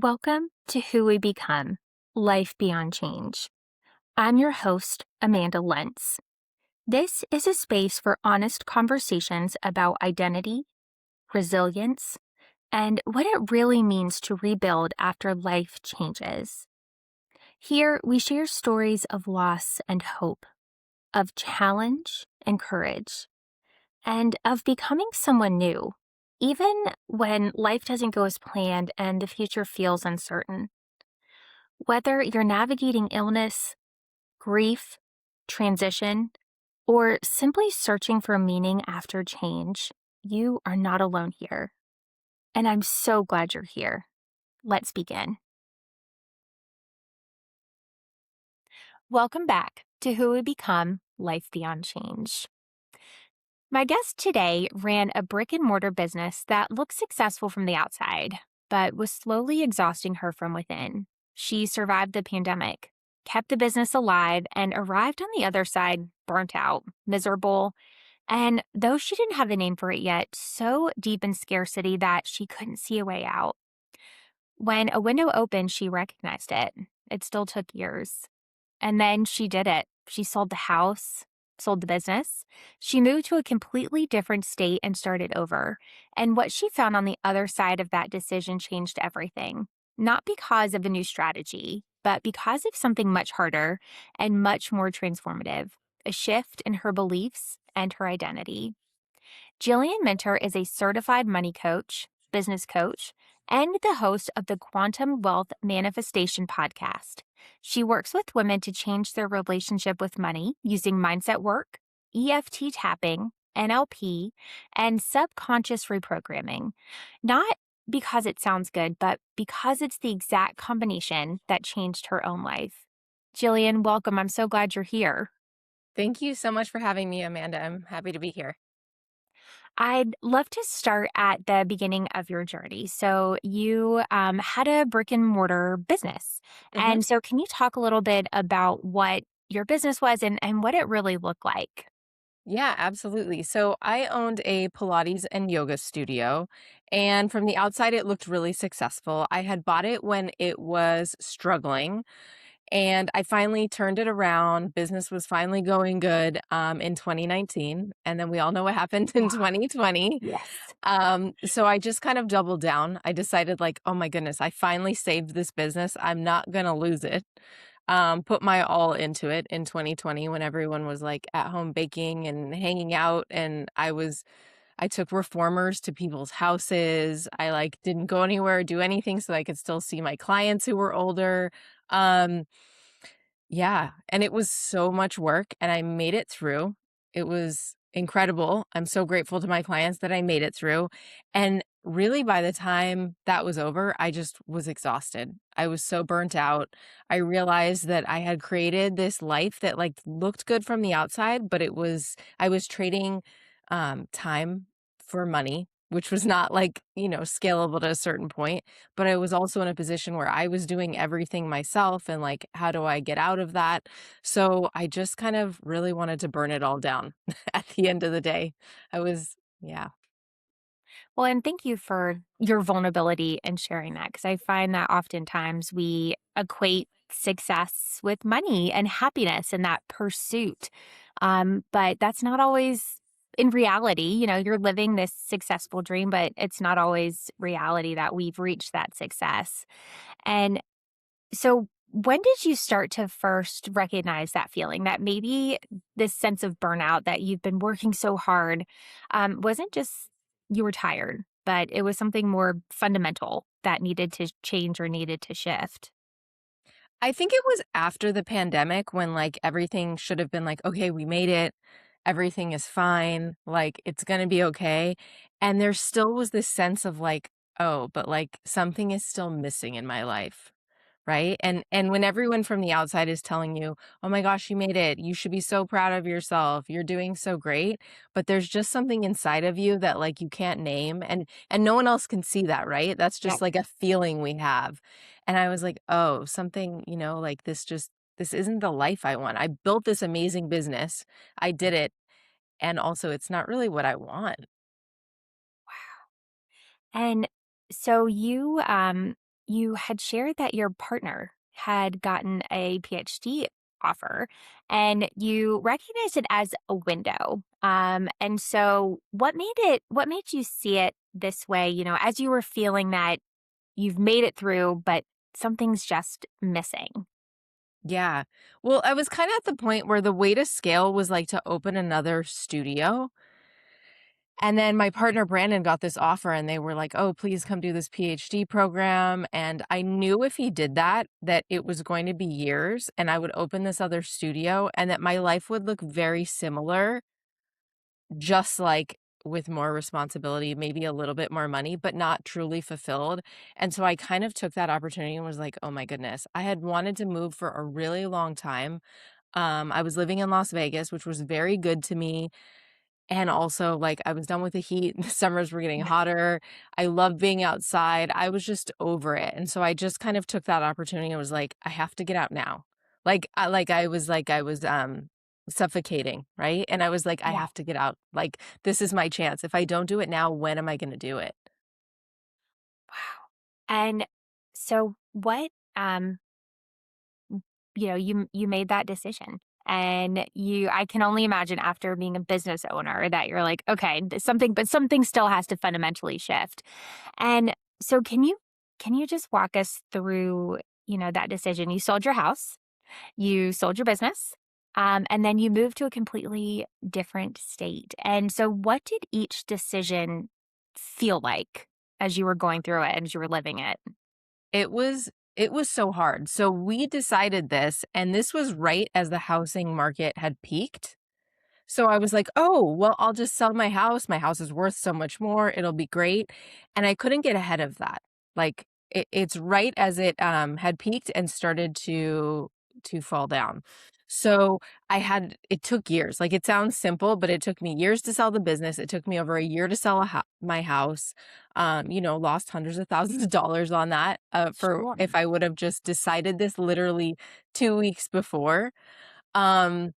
Welcome to Who We Become Life Beyond Change. I'm your host, Amanda Lentz. This is a space for honest conversations about identity, resilience, and what it really means to rebuild after life changes. Here, we share stories of loss and hope, of challenge and courage, and of becoming someone new, even when life doesn't go as planned and the future feels uncertain. Whether you're navigating illness, grief, transition, or simply searching for meaning after change, you are not alone here. And I'm so glad you're here. Let's begin. Welcome back to Who We Become Life Beyond Change. My guest today ran a brick and mortar business that looked successful from the outside, but was slowly exhausting her from within. She survived the pandemic, kept the business alive, and arrived on the other side burnt out, miserable, and though she didn't have a name for it yet, so deep in scarcity that she couldn't see a way out. When a window opened, she recognized it. It still took years. And then she did it. She sold the house, sold the business. She moved to a completely different state and started over. And what she found on the other side of that decision changed everything. Not because of a new strategy, but because of something much harder and much more transformative, a shift in her beliefs and her identity. Jillian Minter is a certified money coach, business coach, and the host of the Quantum Wealth Manifestation podcast. She works with women to change their relationship with money using mindset work, EFT tapping, NLP, and subconscious reprogramming. Not because it sounds good, but because it's the exact combination that changed her own life. Jillian, welcome. I'm so glad you're here. Thank you so much for having me, Amanda. I'm happy to be here. I'd love to start at the beginning of your journey. So, you had a brick and mortar business. hmm And so, can you talk a little bit about what your business was and what it really looked like? Yeah, absolutely. So I owned a Pilates and yoga studio, and from the outside, it looked really successful. I had bought it when it was struggling, and I finally turned it around. Business was finally going good in 2019, and then we all know what happened in Wow. 2020. Yes. So I just kind of doubled down. I decided, like, oh my goodness, I finally saved this business. I'm not gonna lose it. Put my all into it in 2020 when everyone was like at home baking and hanging out. And I took reformers to people's houses. I like didn't go anywhere, do anything so I could still see my clients who were older. Um, yeah, and it was so much work and I made it through. It was incredible. I'm so grateful to my clients that I made it through. And really by the time that was over, I just was exhausted. I was so burnt out. I realized that I had created this life that like looked good from the outside, but I was trading time for money, which was not like, scalable to a certain point. But I was also in a position where I was doing everything myself and like, how do I get out of that? So I just kind of really wanted to burn it all down at the end of the day. Yeah. Well, and thank you for your vulnerability and sharing that because I find that oftentimes we equate success with money and happiness and that pursuit. But that's not always in reality. You're living this successful dream, but it's not always reality that we've reached that success. And so, when did you start to first recognize that feeling that maybe this sense of burnout that you've been working so hard wasn't just you were tired, but it was something more fundamental that needed to change or needed to shift? I think it was after the pandemic when like everything should have been like, okay, we made it. Everything is fine. Like it's going to be okay. And there still was this sense of like, oh, but like something is still missing in my life. Right? And when everyone from the outside is telling you, "Oh my gosh, you made it. You should be so proud of yourself. You're doing so great." But there's just something inside of you that like you can't name and no one else can see that, right? That's Yeah. just like a feeling we have. And I was like, "Oh, something, like this isn't the life I want. I built this amazing business. I did it, and also it's not really what I want." And so you you had shared that your partner had gotten a PhD offer and you recognized it as a window. And so what made you see it this way, as you were feeling that you've made it through, but something's just missing? Yeah. Well, I was kinda at the point where the way to scale was, like, to open another studio, and then my partner Brandon got this offer, and they were like, "Oh, please come do this PhD program," and I knew if he did that, that it was going to be years, and I would open this other studio, and that my life would look very similar, just like with more responsibility, maybe a little bit more money, but not truly fulfilled, and so I kind of took that opportunity and was like, "Oh my goodness." I had wanted to move for a really long time. I was living in Las Vegas, which was very good to me, and also, like, I was done with the heat, the summers were getting hotter, I love being outside, I was just over it, and so I just kind of took that opportunity and was like, "I have to get out now." I was suffocating, right? And I was like, "I Yeah. have to get out, like, this is my chance, if I don't do it now, when am I gonna do it?" Wow. And so what you made that decision. And I can only imagine after being a business owner that you're like, okay, something still has to fundamentally shift. And so can you just walk us through, that decision? You sold your house, you sold your business, and then you moved to a completely different state. And so what did each decision feel like as you were going through it, as you were living it? It was so hard. So we decided this, and this was right as the housing market had peaked. So I was like, "Oh, well, I'll just sell my house. My house is worth so much more. It'll be great." And I couldn't get ahead of that. Like it's right as it had peaked and started to fall down. So it took years. Like it sounds simple, but it took me years to sell the business. It took me over a year to sell my house. Lost hundreds of thousands of dollars on that for Sure. if I would have just decided this literally 2 weeks before. Um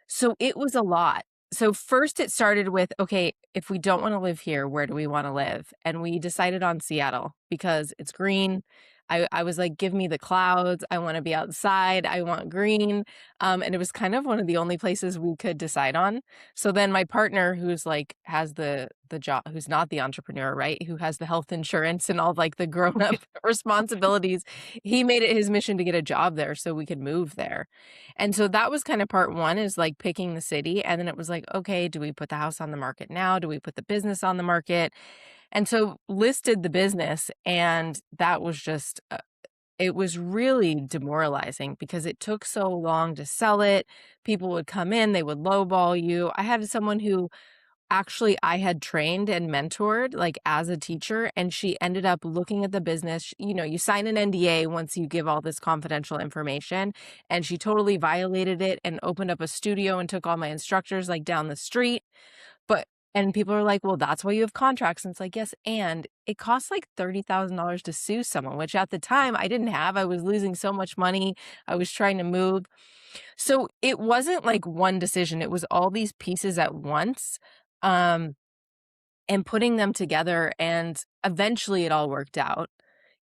so it was a lot. So first it started with, okay, if we don't wanna live here, where do we wanna live? And we decided on Seattle because it's green. I was like, "Give me the clouds. I wanna be outside. I want green." And it was kind of one of the only places we could decide on. So then my partner who's like has the job, who's not the entrepreneur, right? Who has the health insurance and all like the grown up responsibilities, he made it his mission to get a job there so we could move there. And so that was kind of part 1 is, like, picking the city, and then it was like, "Okay, do we put the house on the market now? Do we put the business on the market?" And so listed the business, and that was just, it was really demoralizing because it took so long to sell it. People would come in, they would lowball you. I had someone who actually, I had trained and mentored, like, as a teacher, and she ended up looking at the business. You sign an NDA once you give all this confidential information, and she totally violated it and opened up a studio and took all my instructors, like, down the street, but and people are like, "Well, that's why you have contracts," and it's like, "Yes, and it costs, like, $30,000 to sue someone," which at the time I didn't have. I was losing so much money. I was trying to move. So, it wasn't, like, one decision, it was all these pieces at once, um, and putting them together, and eventually it all worked out.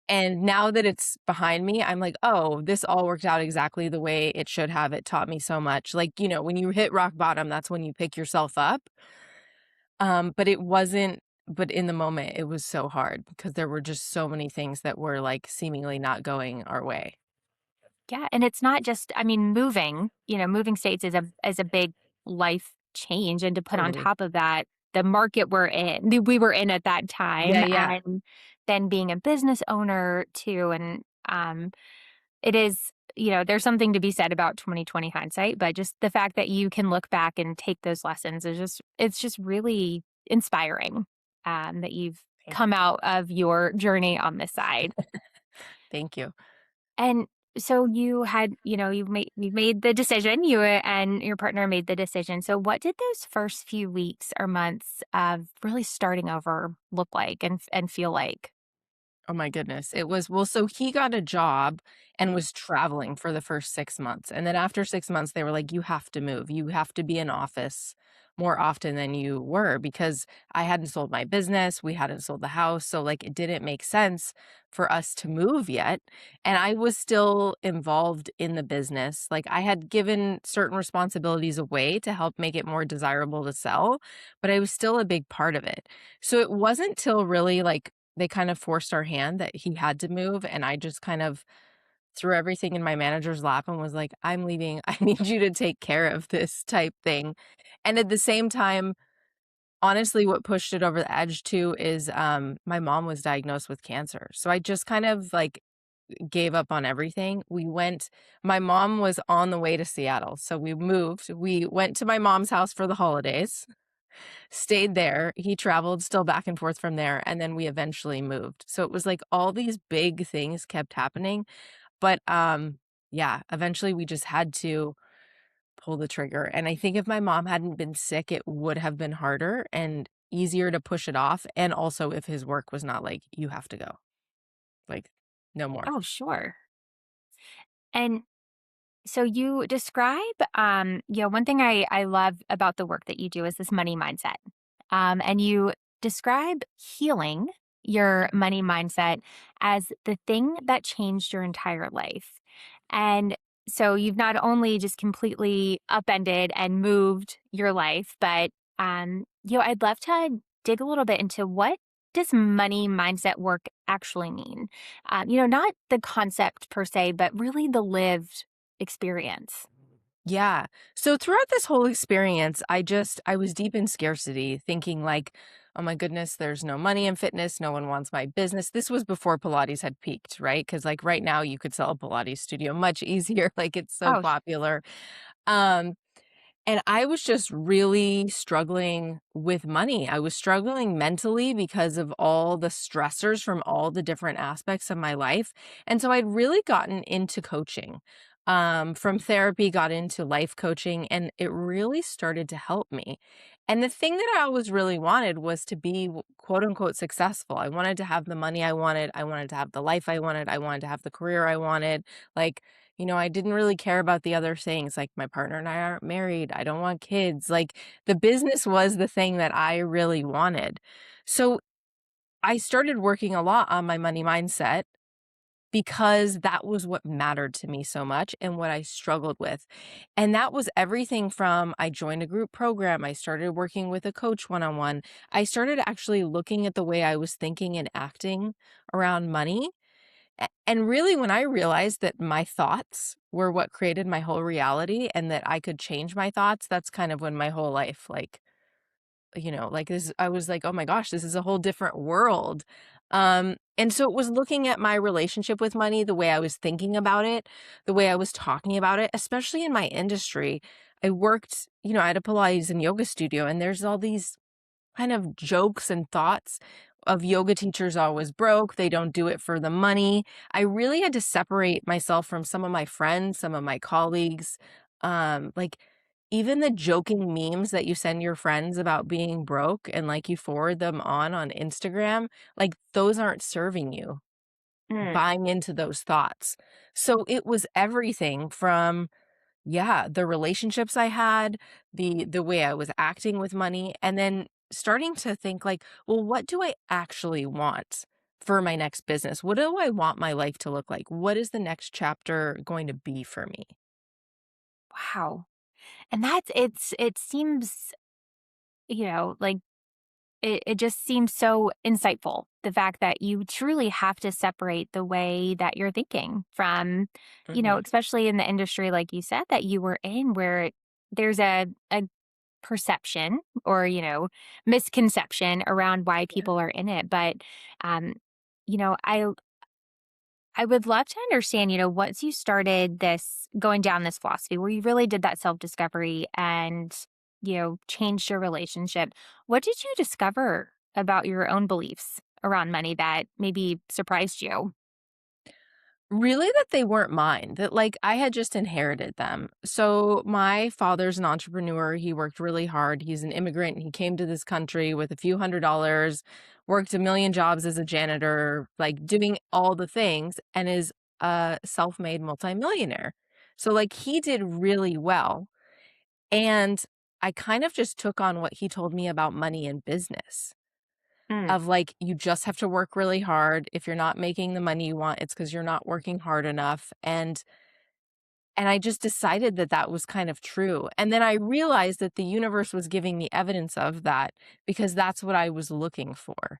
And now that it's behind me, I'm like, "Oh, this all worked out exactly the way it should have. It taught me so much." Like, when you hit rock bottom, that's when you pick yourself up. But it wasn't but in the moment, it was so hard because there were just so many things that were, like, seemingly not going our way. Yeah, and it's not just I mean, moving states is a big life change, and to put on Totally. top of that, the market we were in at that Yeah, time, yeah. and then being a business owner too, and, it is there's something to be said about 2020 hindsight, but just the fact that you can look back and take those lessons it's just really inspiring, that you've Thank come out of your journey on this side. thank you. And so you had, you made the decision, you and your partner made the decision. So what did those first few weeks or months of really starting over look like and feel like? Oh my goodness. It was well, so he got a job and was traveling for the first 6 months, and then after 6 months, they were like, "You have to move. You have to be in office more often than you were because I hadn't sold my business, we hadn't sold the house, so, like, it didn't make sense for us to move yet, and I was still involved in the business, like, I had given certain responsibilities away to help make it more desirable to sell, but I was still a big part of it. So it wasn't till really, like, they kind of forced our hand that he had to move, and I just kind of threw everything in my manager's lap and was like, "I'm leaving. I need you to take care of this," type thing. And at the same time, honestly, what pushed it over the edge too is, my mom was diagnosed with cancer. So I just kind of, like, gave up on everything. My mom was on the way to Seattle, so we moved. We went to my mom's house for the holidays, stayed there. He traveled still back and forth from there, and then we eventually moved. So it was like all these big things kept happening, but, yeah, eventually we just had to pull the trigger, and I think if my mom hadn't been sick, it would have been harder and easier to push it off, and also if his work was not like, "You have to go." Like, no more. Oh, sure. And so you describe, one thing I love about the work that you do is this money mindset. And you describe healing your money mindset as the thing that changed your entire life. And so you've not only just completely upended and moved your life, but I'd love to dig a little bit into what does money mindset work actually mean? Not the concept per se, but really the lived experience. Yeah. So throughout this whole experience, I was deep in scarcity, thinking like, "Oh my goodness, there's no money in fitness, no one wants my business." This was before Pilates had peaked, right? Because like right now you could sell a Pilates studio much easier, like it's so Oh, popular. Um And I was just really struggling with money. I was struggling mentally because of all the stressors from all the different aspects of my life. And so I'd really gotten into coaching. From therapy, got into life coaching, and it really started to help me. And the thing that I always really wanted was to be quote unquote successful. I wanted to have the money I wanted. I wanted to have the life I wanted. I wanted to have the career I wanted. Like, I didn't really care about the other things, like my partner and I aren't married, I don't want kids, like, the business was the thing that I really wanted. So, I started working a lot on my money mindset because that was what mattered to me so much and what I struggled with, and that was everything from I joined a group program, I started working with a coach one-on-one, I started actually looking at the way I was thinking and acting around money, and really, when I realized that my thoughts were what created my whole reality and that I could change my thoughts, that's kind of when my whole life, like, like this, I was like, oh my gosh, this is a whole different world. And so it was looking at my relationship with money, the way I was thinking about it, the way I was talking about it, especially in my industry. I worked, at a Pilates and yoga studio, and there's all these kind of jokes and thoughts of yoga teachers always broke, they don't do it for the money. I really had to separate myself from some of my friends, some of my colleagues, like, even the joking memes that you send your friends about being broke and, like, you forward them on Instagram, like, those aren't serving you, mm. buying into those thoughts. So, it was everything from yeah, the relationships I had, the way I was acting with money, and then starting to think like, well, what do I actually want for my next business? What do I want my life to look like? What is the next chapter going to be for me? Wow. And it seems, like it just seems so insightful. The fact that you truly have to separate the way that you're thinking from, Mhm. especially in the industry, like you said, that you were in, where there's a perception or, misconception around why Yeah. people are in it. But, um, I would love to understand, once you started this going down this philosophy where you really did that self discovery and, changed your relationship, what did you discover about your own beliefs around money that maybe surprised you? Really that they weren't mine, that, like, I had just inherited them. So, my father's an entrepreneur, he worked really hard, he's an immigrant, he came to this country with a few $100s, worked a million jobs as a janitor, like, doing all the things, and is a self-made multimillionaire. So, like, he did really well, and I kind of just took on what he told me about money and business Mm. of like, you just have to work really hard. If you're not making the money you want, it's because you're not working hard enough. And I just decided that that was kind of true. And then I realized that the universe was giving me evidence of that because that's what I was looking for.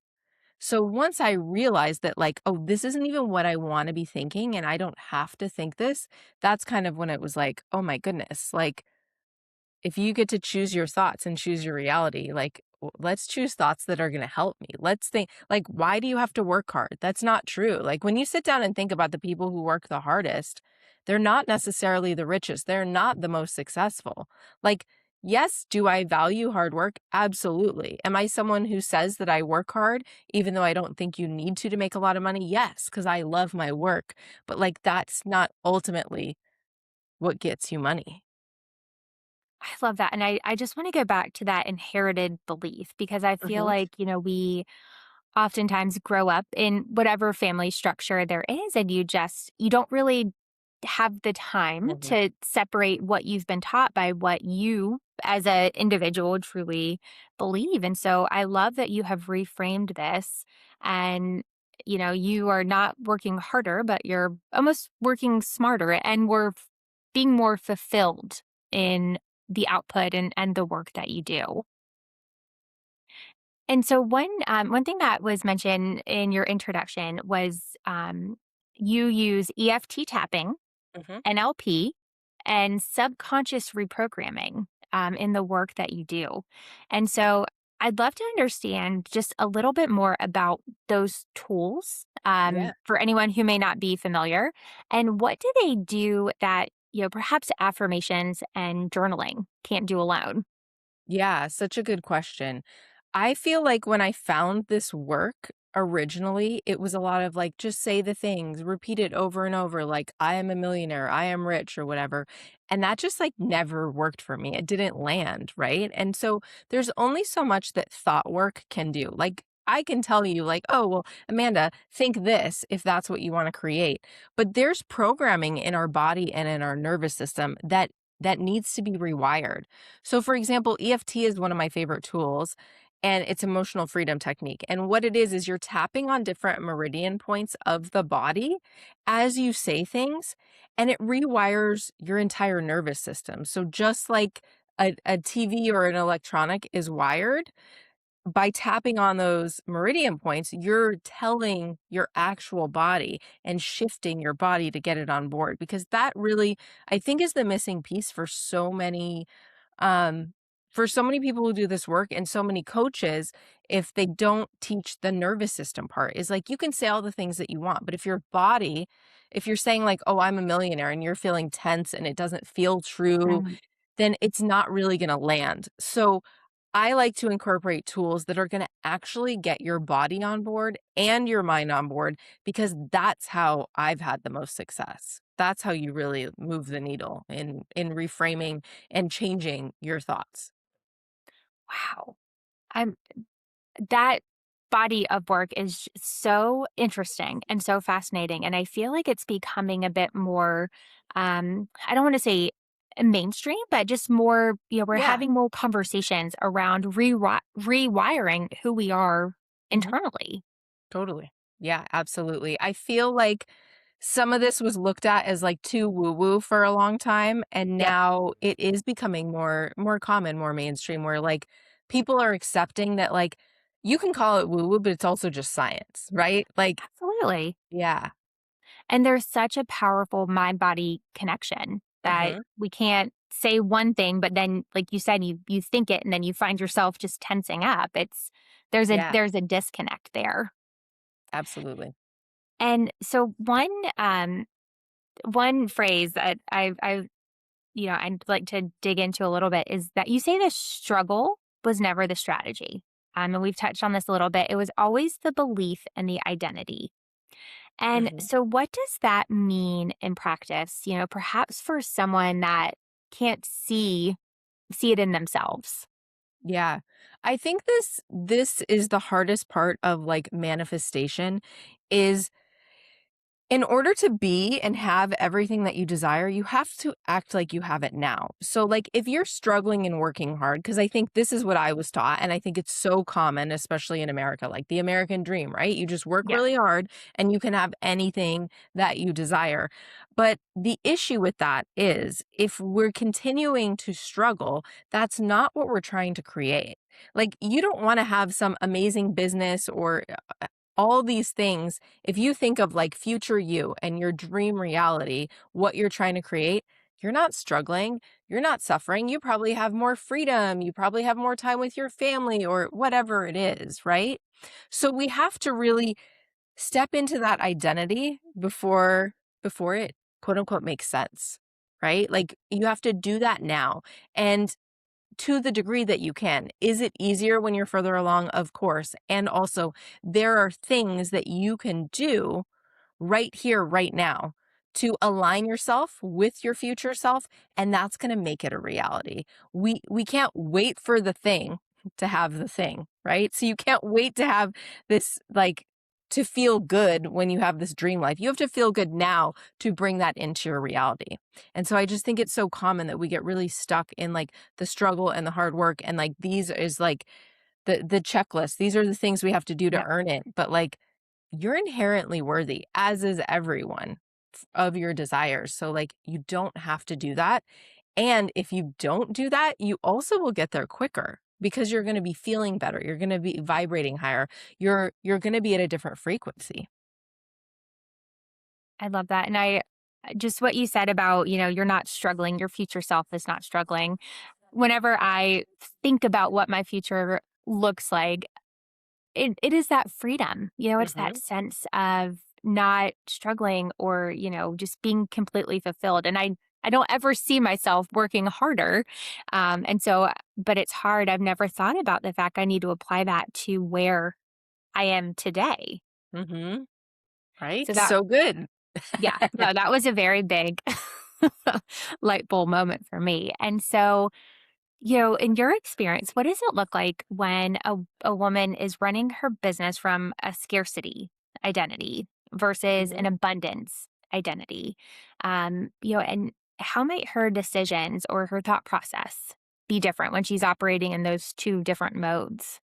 So once I realized that, like, oh, this isn't even what I want to be thinking and I don't have to think this, that's kind of when it was like, oh my goodness, like, if you get to choose your thoughts and choose your reality, like, let's choose thoughts that are going to help me. Let's think, like, why do you have to work hard? That's not true. Like, when you sit down and think about the people who work the hardest, they're not necessarily the richest. They're not the most successful. Like, yes, do I value hard work? Absolutely. Am I someone who says that I work hard, even though I don't think you need to make a lot of money? Yes, because I love my work. But, like, that's not ultimately what gets you money. I love that. And I just want to go back to that inherited belief because I feel Hmm. like, we oftentimes grow up in whatever family structure there is, and you don't really have the time Hmm. to separate what you've been taught by what you as an individual truly believe. And so I love that you have reframed this, and you are not working harder, but you're almost working smarter, and we're being more fulfilled in the output and the work that you do. And so one thing that was mentioned in your introduction was you use EFT tapping, Hmm. NLP, and subconscious reprogramming in the work that you do. And so I'd love to understand just a little bit more about those tools Yeah. for anyone who may not be familiar. And what do they do that perhaps affirmations and journaling can't do alone? Yeah, such a good question. I feel like when I found this work originally, it was a lot of like, just say the things, repeat it over and over, like, I am a millionaire, I am rich, or whatever. And that just like never worked for me. It didn't land. Right. And so there's only so much that thought work can do. Like, I can tell you, like, oh, well, Amanda, think this if that's what you want to create. But there's programming in our body and in our nervous system that needs to be rewired. So, for example, EFT is one of my favorite tools, and it's emotional freedom technique. And what it is you're tapping on different meridian points of the body as you say things, and it rewires your entire nervous system. So, just like a TV or an electronic is wired, by tapping on those meridian points, you're telling your actual body and shifting your body to get it on board because that really, I think, is the missing piece um, for so many people who do this work and so many coaches, if they don't teach the nervous system part, is like you can say all the things that you want, but if your body, if you're saying like, oh, I'm a millionaire and you're feeling tense and it doesn't feel true, Mm. then it's not really going to land. So I like to incorporate tools that are going to actually get your body on board and your mind on board because that's how I've had the most success. That's how you really move the needle in reframing and changing your thoughts. Wow. I'm That body of work is so interesting and so fascinating. And I feel like it's becoming a bit more, I don't want to say mainstream, but just more, we're Yeah. having more conversations around rewiring who we are Mhm. internally. Totally. Yeah, absolutely. I feel like some of this was looked at as like too woo-woo for a long time, and Yep. now it is becoming more common, more mainstream where like people are accepting that like you can call it woo-woo, but it's also just science, right? Like, Absolutely. yeah. And there's such a powerful mind body connection that Mhm. we can't say one thing, but then, like you said, you think it and then you find yourself just tensing up. Yeah, There's a disconnect there. absolutely. And so one phrase that I'd like to dig into a little bit is that you say the struggle was never the strategy. And we've touched on this a little bit. It was always the belief and the identity. And Mhm. so what does that mean in practice? Perhaps for someone that can't see it in themselves. Yeah. I think this is the hardest part of like manifestation is In order to be and have everything that you desire, you have to act like you have it now. So, like, if you're struggling and working hard, because I think this is what I was taught, and I think it's so common, especially in America, like the American dream, right? You just work Yeah. really hard and you can have anything that you desire. But the issue with that is if we're continuing to struggle, that's not what we're trying to create. Like, you don't want to have some amazing business or all these things. If you think of like future you and your dream reality, what you're trying to create, you're not struggling, you're not suffering. You probably have more freedom, you probably have more time with your family or whatever it is, right? So we have to really step into that identity before it quote unquote makes sense, right? Like you have to do that now. And to the degree that you can. Is it easier when you're further along? Of course. And also, there are things that you can do right here, right now to align yourself with your future self, and that's going to make it a reality. We can't wait for the thing to have the thing, right? So you can't wait to have this like to feel good when you have this dream life. You have to feel good now to bring that into your reality. And so I just think it's so common that we get really stuck in like the struggle and the hard work and like these is like the checklist. These are the things we have to do to Yeah. earn it. But like you're inherently worthy, as is everyone of your desires. So, like, you don't have to do that. And if you don't do that, you also will get there quicker because you're going to be feeling better. You're going to be vibrating higher. You're going to be at a different frequency. I love that. And I just what you said about, you're not struggling, your future self is not struggling. Whenever I think about what my future looks like, it is that freedom. It's that Hmm. sense of not struggling or, just being completely fulfilled. And I don't ever see myself working harder. But it's hard. I've never thought about the fact I need to apply that to where I am today. Hmm. So Right. that, So good. yeah, no, that was a very big light bulb moment for me. And so, in your experience, what does it look like when a woman is running her business from a scarcity identity versus an Hmm. abundance identity? And how might her decisions or her thought process be different when she's operating in those two different modes?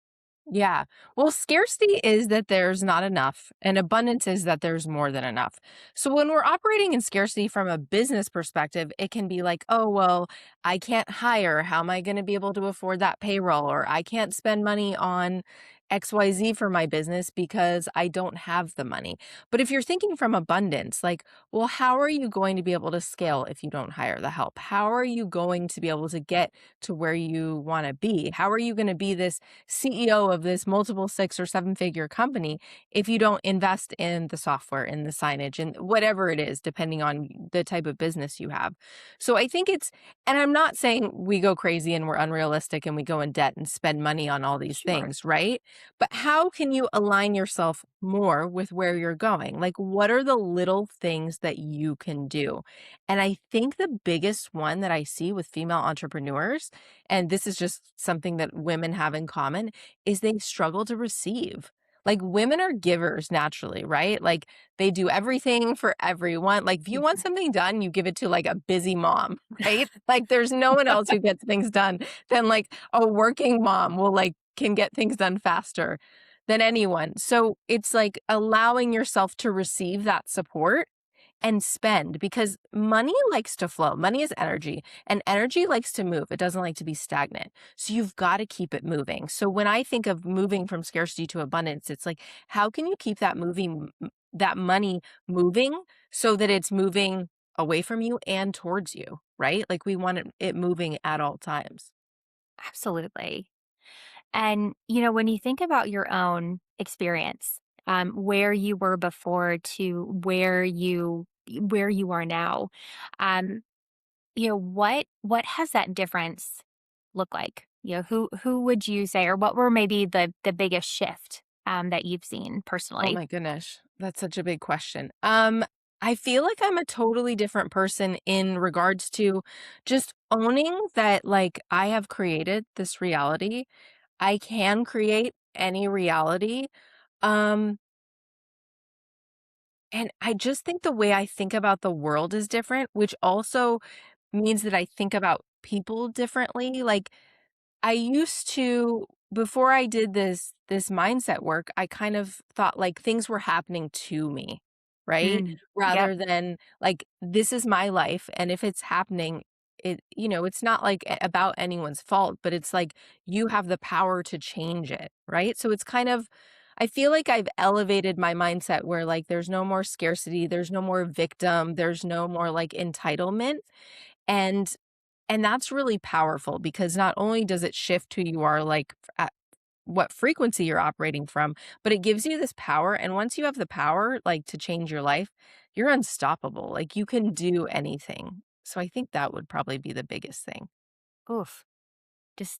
Yeah. Well, scarcity is that there's not enough, and abundance is that there's more than enough. So, when we're operating in scarcity from a business perspective, it can be like, oh, well, I can't hire. How am I going to be able to afford that payroll? Or I can't spend money on XYZ for my business because I don't have the money. But if you're thinking from abundance, like, well, how are you going to be able to scale if you don't hire the help? How are you going to be able to get to where you want to be? How are you going to be this CEO of this multiple six or seven figure company if you don't invest in the software and the signage and whatever it is, depending on the type of business you have? So I think and I'm not saying we go crazy and we're unrealistic and we go in debt and spend money on all these Sure. things, right? But how can you align yourself more with where you're going? Like, what are the little things that you can do? And I think the biggest one that I see with female entrepreneurs, and this is just something that women have in common, is they struggle to receive. Like women are givers naturally, right? Like they do everything for everyone. Like if you want something done, you give it to like a busy mom, right? Like there's no one else who gets things done than like a working mom will like can get things done faster than anyone. So it's like allowing yourself to receive that support and spend because money likes to flow. Money is energy and energy likes to move. It doesn't like to be stagnant. So you've got to keep it moving. So when I think of moving from scarcity to abundance, it's like, how can you keep that that money moving so that it's moving away from you and towards you, right? Like we want it moving at all times. Absolutely. And, when you think about your own experience, where you were before to where you are now, um, what has that difference look like? Who would you say, or what were maybe the biggest shift that you've seen Oh personally? my goodness. That's such a big question. I feel like I'm a totally different person in regards to just owning that like I have created this reality. I can create any reality. Um And I just think the way I think about the world is different, which also means that I think about people differently. Like, I used to before I did this mindset work, I kind of thought like things were happening to me, right? Mm. Yep. Rather than like this is my life and if it's happening, it's not like about anyone's fault, but it's like you have the power to change it, right? So it's kind of I feel like I've elevated my mindset where like there's no more scarcity, there's no more victim, there's no more like entitlement. And and that's really powerful because not only does it shift who you are, like at what frequency you're operating from, but it gives you this power. And once you have the power, like to change your life, you're unstoppable. Like you can do anything. So I think that would probably be the biggest thing. Oof. Just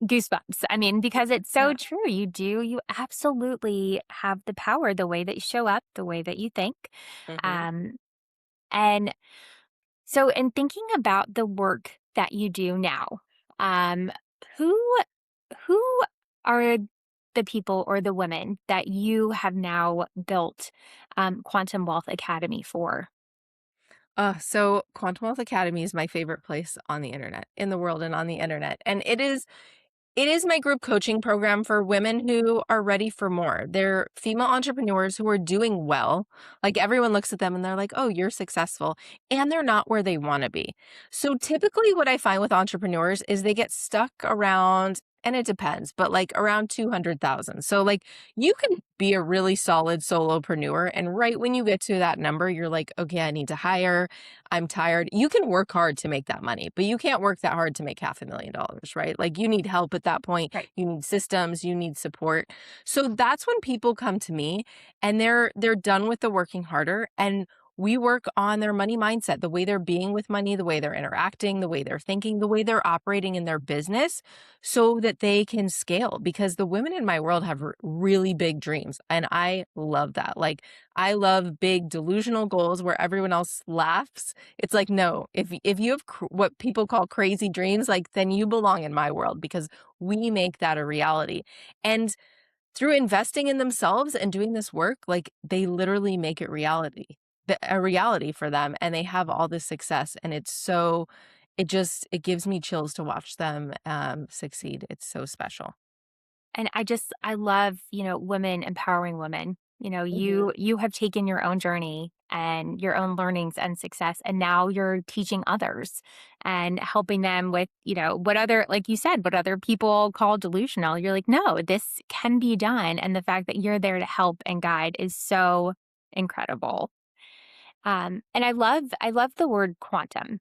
goosebumps. I mean, because it's so Yeah. true. You absolutely have the power the way that you show up, the way that you think. Hmm. Um, and so, in thinking about the work that you do now, um, who who are the people or the women that you have now built Quantum Wealth Academy for? So Quantum Wealth Academy is my favorite place on the internet, in the world and on the internet. And it is my group coaching program for women who are ready for more. They're female entrepreneurs who are doing well. Like everyone looks at them and they're like, oh, you're successful. And they're not where they want to be. So typically, what I find with entrepreneurs is they get stuck around, and it depends, but like around 200,000. So, like, you can be a really solid solopreneur. And right when you get to that number, you're like, okay, I need to hire. I'm tired. You can work hard to make that money, but you can't work that hard to make $500,000, right? Like you need help at that point. Right. You need systems, you need support. So that's when people come to me and they're done with the working harder and we work on their money mindset, the way they're being with money, the way they're interacting, the way they're thinking, the way they're operating in their business so that they can scale because the women in my world have really big dreams and I love that. Like I love big delusional goals where everyone else laughs. It's like, no, if you have what people call crazy dreams, like then you belong in my world because we make that a reality. And through investing in themselves and doing this work, like they literally make it a reality for them and they have all this success and it gives me chills to watch them succeed. It's so special. And I love, women empowering women. Mhm. You have taken your own journey and your own learnings and success and now you're teaching others and helping them with, what other like you said, what other people call delusional. You're like, "No, this can be done." And the fact that you're there to help and guide is so incredible. And I love the word quantum,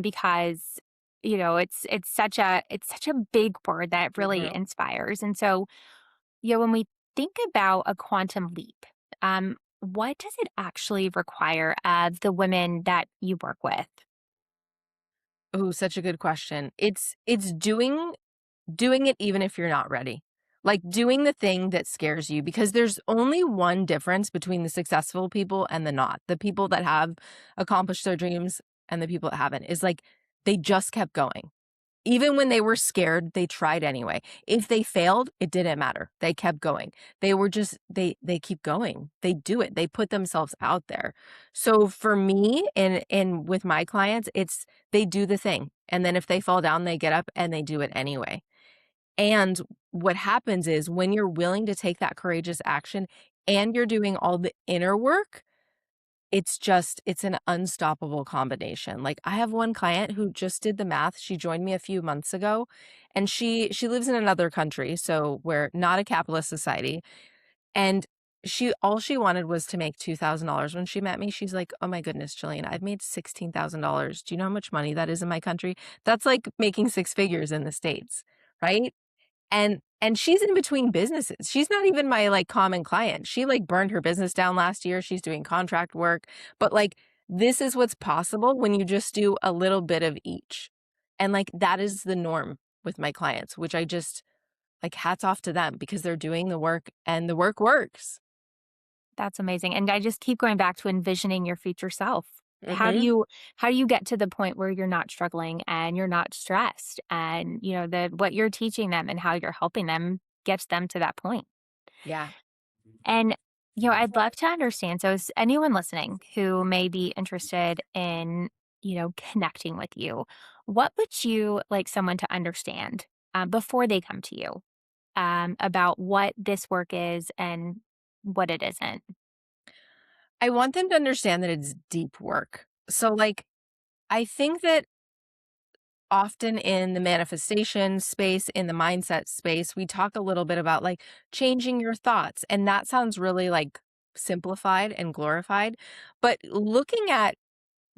because it's such a big word that really Mhm. inspires. And so, when we think about a quantum leap, what does it actually require of the women that you work with? Oh, such a good question. It's doing it even if you're not ready. Like doing the thing that scares you because there's only one difference between the successful people and the not. The people that have accomplished their dreams and the people that haven't is like they just kept going. Even when they were scared, they tried anyway. If they failed, it didn't matter. They kept going. They were just they keep going. They do it. They put themselves out there. So for me and with my clients, it's they do the thing. And then if they fall down, they get up and they do it anyway. And what happens is when you're willing to take that courageous action and you're doing all the inner work, it's an unstoppable combination. Like, I have one client who just did the math. She joined me a few months ago, and she lives in another country, so we're not a capitalist society, and she all she wanted was to make $2,000 when she met me. She's like, "Oh my goodness, Jillian, I've made $16,000. Do you know how much money that is in my country? That's like making 6 figures in the States." Right? And she's in between businesses. She's not even my, like, common client. She, like, burned her business down last year. She's doing contract work, but, like, this is what's possible when you just do a little bit of each. And, like, that is the norm with my clients, which I just like, hats off to them because they're doing the work and the work works. That's amazing. And I just keep going back to envisioning your future self. How do Mhm. you how do you get to the point where you're not struggling and you're not stressed and the what you're teaching them and how you're helping them gets them to that point. Yeah. And I'd love to understand. So, anyone listening who may be interested in, connecting with you, what would you like someone to understand before they come to you about what this work is and what it isn't? I want them to understand that it's deep work. So, like, I think that often in the manifestation space, in the mindset space, we talk a little bit about like changing your thoughts. And that sounds really like simplified and glorified. But looking at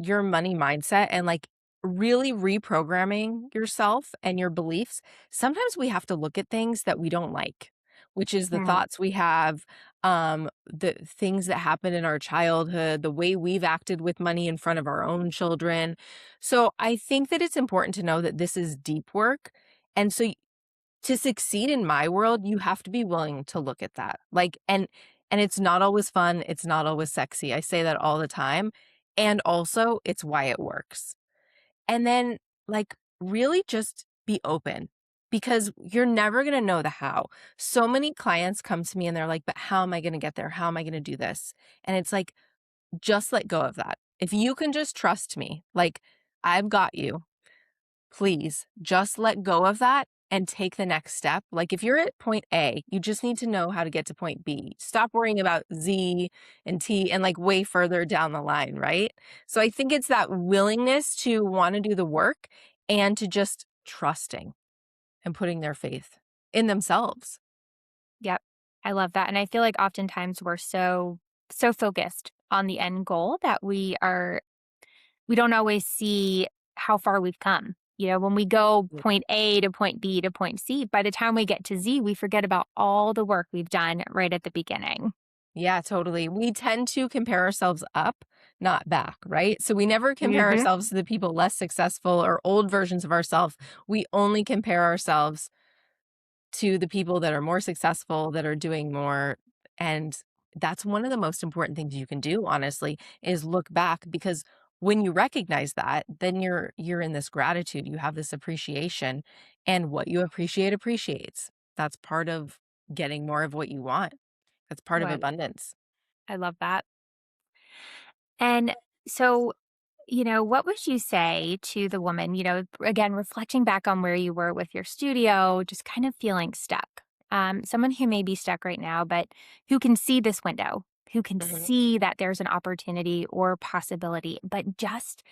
your money mindset and like really reprogramming yourself and your beliefs, sometimes we have to look at things that we don't like, which is the Mm, thoughts we have, the things that happened in our childhood, the way we've acted with money in front of our own children. So I think that it's important to know that this is deep work. And so to succeed in my world, you have to be willing to look at that. Like, and it's not always fun, it's not always sexy. I say that all the time. And also, it's why it works. And then, like, really just be open because you're never going to know the how. So many clients come to me and they're like, but how am I going to get there? How am I going to do this? And it's like, just let go of that. If you can just trust me, like, I've got you. Please just let go of that and take the next step. Like if you're at point A, you just need to know how to get to point B. Stop worrying about Z and T and like way further down the line, right? So I think it's that willingness to want to do the work and to just trusting and putting their faith in themselves. yep. I love that. And I feel like oftentimes we're so focused on the end goal that we don't always see how far we've come. When we go point A to point B to point C, by the time we get to Z, we forget about all the work we've done right at the beginning. Yeah, totally. We tend to compare ourselves up, not back, right? So we never compare Hmm. ourselves to the people less successful or old versions of ourselves. We only compare ourselves to the people that are more successful, that are doing more. And that's one of the most important things you can do, honestly, is look back because when you recognize that, then you're in this gratitude, you have this appreciation, and what you appreciate appreciates. That's part of getting more of what you want. That's part of What abundance. I love that. And so, what would you say to the woman, again, reflecting back on where you were with your studio, just kind of feeling stuck? Someone who may be stuck right now, but who can see this window, who can Mhm, see that there's an opportunity or possibility, but just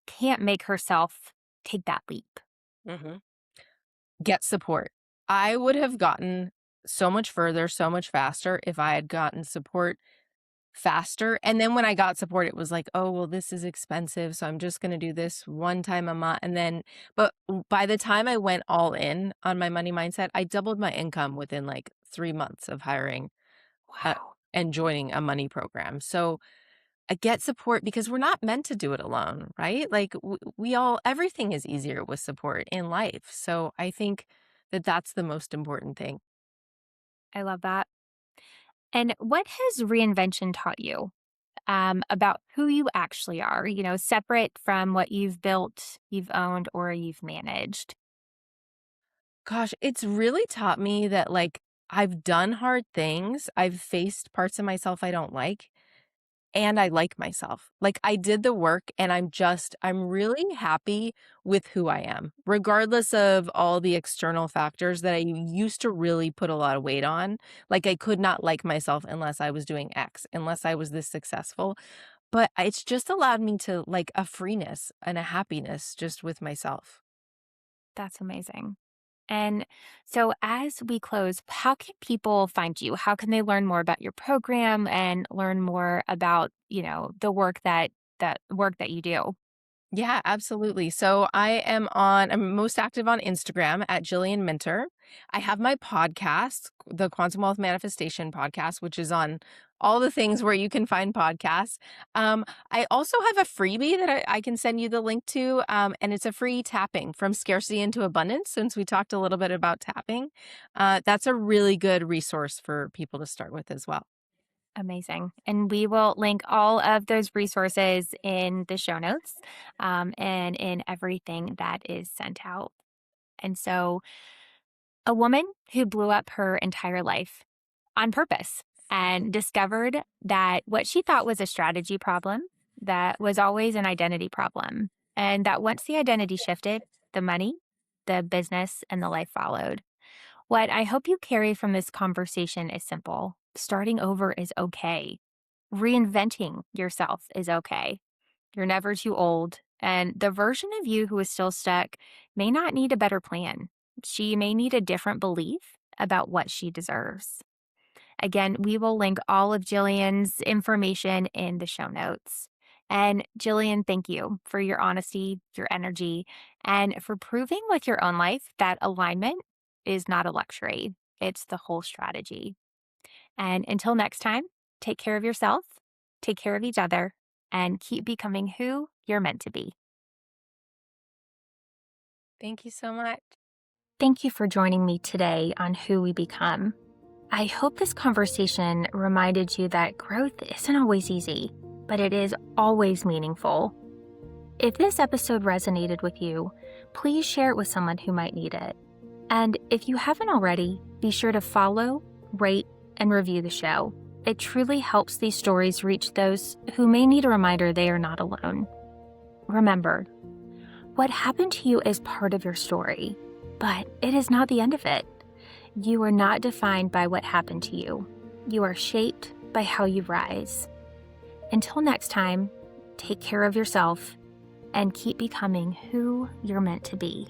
can't make herself take that leap. mhm. Get support. I would have gotten so much further, so much faster if I had gotten support faster, and then when I got support, it was like, "Oh, well, this is expensive, so I'm just gonna do this one time a month," and then but by the time I went all in on my money mindset, I doubled my income within, like, 3 months of hiring, Wow. and joining a money program, so I get support because we're not meant to do it alone, right? Like, we all everything is easier with support in life, so I think that that's the most important thing. I love that. And what has reinvention taught you about who you actually are, separate from what you've built, you've owned, or you've managed? Gosh, it's really taught me that, like, I've done hard things, I've faced parts of myself I don't like, and I like myself. Like, I did the work, and I'm really happy with who I am, regardless of all the external factors that I used to really put a lot of weight on. Like, I could not like myself unless I was doing X, unless I was this successful, but it's just allowed me to, like, a freeness and a happiness just with myself. That's amazing. And so, as we close, how can people find you? How can they learn more about your program and learn more about, the work that you do? Yeah, absolutely. So I'm most active on Instagram at Jillian Minter. I have my podcast, the Quantum Wealth Manifestation podcast, which is on all the things where you can find podcasts. I also have a freebie that I can send you the link to, and it's a free tapping from scarcity into abundance. Since we talked a little bit about tapping, that's a really good resource for people to start with as well. Amazing. And we will link all of those resources in the show notes and in everything that is sent out. And so, a woman who blew up her entire life on purpose. and discovered that what she thought was a strategy problem, that was always an identity problem. And that once the identity shifted, the money, the business, and the life followed. What I hope you carry from this conversation is simple. Starting over is okay. Reinventing yourself is okay. You're never too old. And the version of you who is still stuck may not need a better plan. She may need a different belief about what she deserves. Again, we will link all of Jillian's information in the show notes. And Jillian, thank you for your honesty, your energy, and for proving with your own life that alignment is not a luxury. It's the whole strategy. And until next time, take care of yourself, take care of each other, and keep becoming who you're meant to be. Thank you so much. Thank you for joining me today on Who We Become. I hope this conversation reminded you that growth isn't always easy, but it is always meaningful. If this episode resonated with you, please share it with someone who might need it. And if you haven't already, be sure to follow, rate, and review the show. It truly helps these stories reach those who may need a reminder they are not alone. Remember, what happened to you is part of your story, but it is not the end of it. You are not defined by what happened to you. You are shaped by how you rise. Until next time, take care of yourself and keep becoming who you're meant to be.